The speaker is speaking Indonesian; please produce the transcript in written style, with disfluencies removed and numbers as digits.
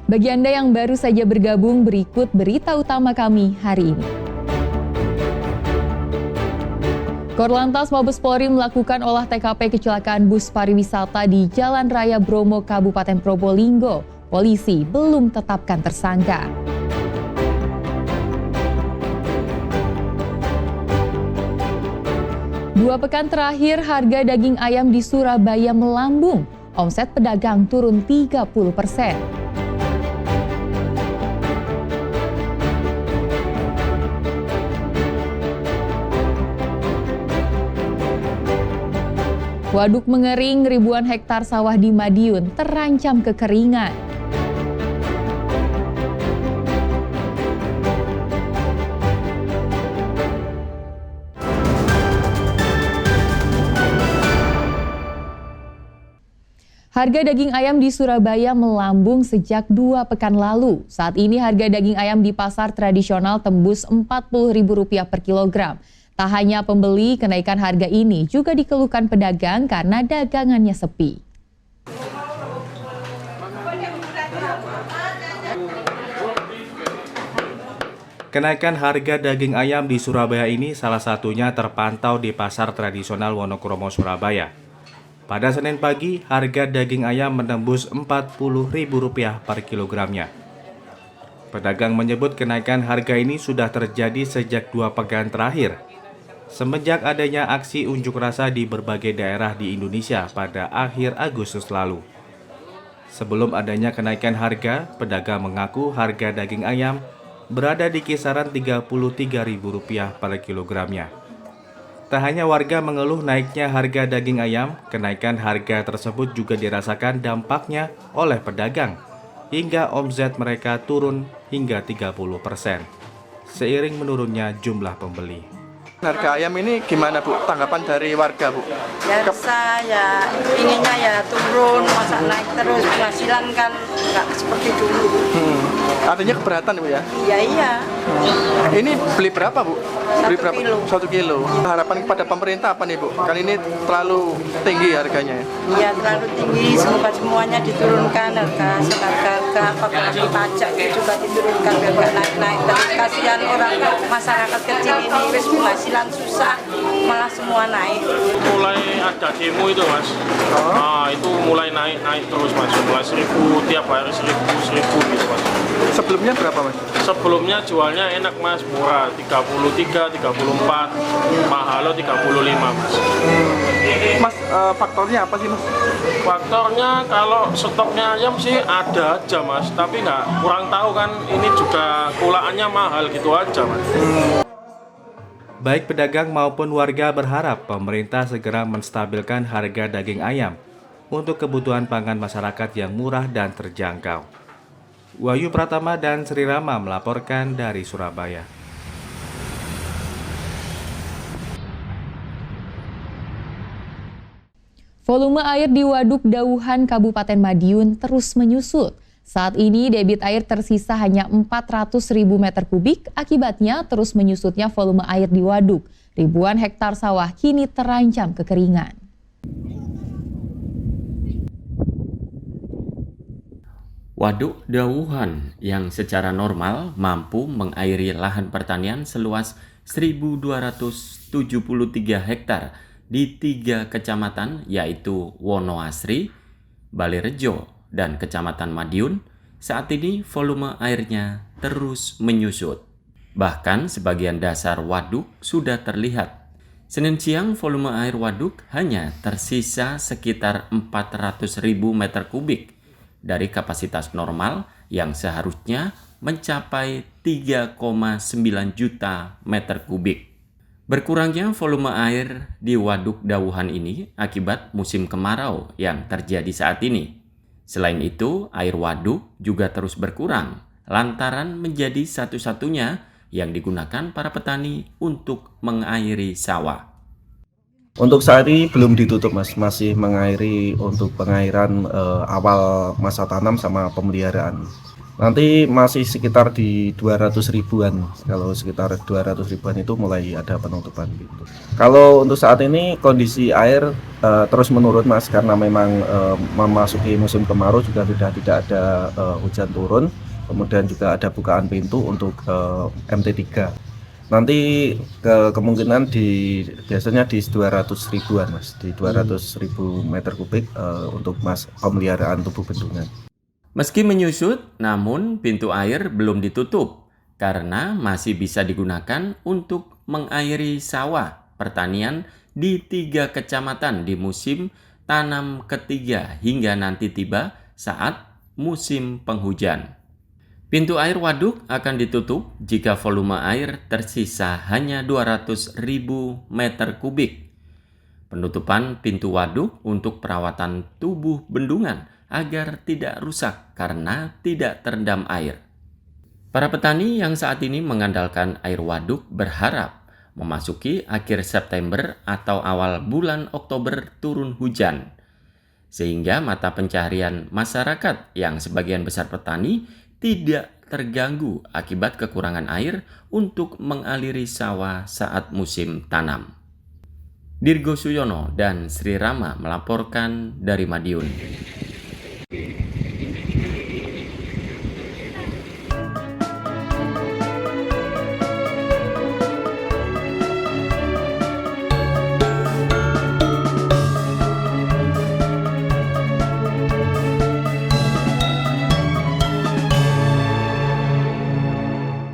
Bagi Anda yang baru saja bergabung, berikut berita utama kami hari ini. Korlantas Mabes Polri melakukan olah TKP kecelakaan bus pariwisata di Jalan Raya Bromo, Kabupaten Probolinggo. Polisi belum tetapkan tersangka. Dua pekan terakhir, harga daging ayam di Surabaya melambung. Omset pedagang turun 30%. Waduk mengering, ribuan hektar sawah di Madiun terancam kekeringan. Harga daging ayam di Surabaya melambung sejak 2 pekan lalu. Saat ini harga daging ayam di pasar tradisional tembus Rp40.000 per kilogram. Tak hanya pembeli, kenaikan harga ini juga dikeluhkan pedagang karena dagangannya sepi. Kenaikan harga daging ayam di Surabaya ini salah satunya terpantau di pasar tradisional Wonokromo, Surabaya. Pada Senin pagi, harga daging ayam menembus Rp40.000 per kilogramnya. Pedagang menyebut kenaikan harga ini sudah terjadi sejak 2 pekan terakhir, semenjak adanya aksi unjuk rasa di berbagai daerah di Indonesia pada akhir Agustus lalu. Sebelum adanya kenaikan harga, pedagang mengaku harga daging ayam berada di kisaran Rp33.000 per kilogramnya. Tak hanya warga mengeluh naiknya harga daging ayam, kenaikan harga tersebut juga dirasakan dampaknya oleh pedagang, hingga omset mereka turun hingga 30%, seiring menurunnya jumlah pembeli. Harga ayam ini gimana Bu? Tanggapan dari warga Bu? Ya saya inginnya ya turun, masa naik terus, penghasilan kan nggak seperti dulu. Artinya keberatan Bu ya? Iya. Ini beli berapa Bu? Beli 1 berapa? kilo. 1 kilo. Harapan kepada pemerintah apa nih Bu? Kan ini terlalu tinggi harganya. Iya terlalu tinggi, semoga semuanya diturunkan harga apalagi pajak juga diturunkan biar nggak naik-naik. Terus kasihan orang masyarakat kecil ini wis penghasilan susah, malah semua naik. Mulai ada demo itu Mas, nah itu mulai naik terus Mas, mulai 1.000 tiap hari 1.000 gitu Mas. Sebelumnya berapa Mas? Sebelumnya jualnya enak Mas, murah 33, 34, mahal 35 Mas. Mas faktornya apa sih Mas? Faktornya kalau stoknya ayam sih ada aja Mas, tapi kurang tahu kan ini juga kulaannya mahal gitu aja Mas. Baik pedagang maupun warga berharap pemerintah segera menstabilkan harga daging ayam untuk kebutuhan pangan masyarakat yang murah dan terjangkau. Wahyu Pratama dan Sri Rama melaporkan dari Surabaya. Volume air di Waduk Dauhan, Kabupaten Madiun terus menyusut. Saat ini debit air tersisa hanya 400.000 meter kubik, akibatnya terus menyusutnya volume air di waduk. Ribuan hektar sawah kini terancam kekeringan. Waduk Dauhan yang secara normal mampu mengairi lahan pertanian seluas 1.273 hektar di 3 kecamatan yaitu Wonoasri, Balirejo, dan Kecamatan Madiun, saat ini volume airnya terus menyusut. Bahkan sebagian dasar waduk sudah terlihat. Senin siang volume air waduk hanya tersisa sekitar 400.000 meter kubik dari kapasitas normal yang seharusnya mencapai 3,9 juta meter kubik. Berkurangnya volume air di Waduk Dauhan ini akibat musim kemarau yang terjadi saat ini. Selain itu, air waduk juga terus berkurang lantaran menjadi satu-satunya yang digunakan para petani untuk mengairi sawah. Untuk saat ini belum ditutup Mas, masih mengairi untuk pengairan awal masa tanam sama pemeliharaan. Nanti masih sekitar di 200 ribuan. Kalau sekitar 200 ribuan itu mulai ada penutupan gitu. Kalau untuk saat ini kondisi air terus menurun Mas, karena memang memasuki musim kemarau juga sudah tidak ada hujan turun. Kemudian juga ada bukaan pintu untuk MT3. Nanti kemungkinan biasanya di 200 ribuan Mas, di 200 ribu meter kubik untuk pemeliharaan tubuh bendungan. Meski menyusut, namun pintu air belum ditutup karena masih bisa digunakan untuk mengairi sawah pertanian di 3 kecamatan di musim tanam ketiga hingga nanti tiba saat musim penghujan. Pintu air waduk akan ditutup jika volume air tersisa hanya 200.000 meter kubik. Penutupan pintu waduk untuk perawatan tubuh bendungan agar tidak rusak karena tidak terendam air. Para petani yang saat ini mengandalkan air waduk berharap memasuki akhir September atau awal bulan Oktober turun hujan, sehingga mata pencaharian masyarakat yang sebagian besar petani tidak terganggu akibat kekurangan air untuk mengaliri sawah saat musim tanam. Dirgo Suyono dan Sri Rama melaporkan dari Madiun.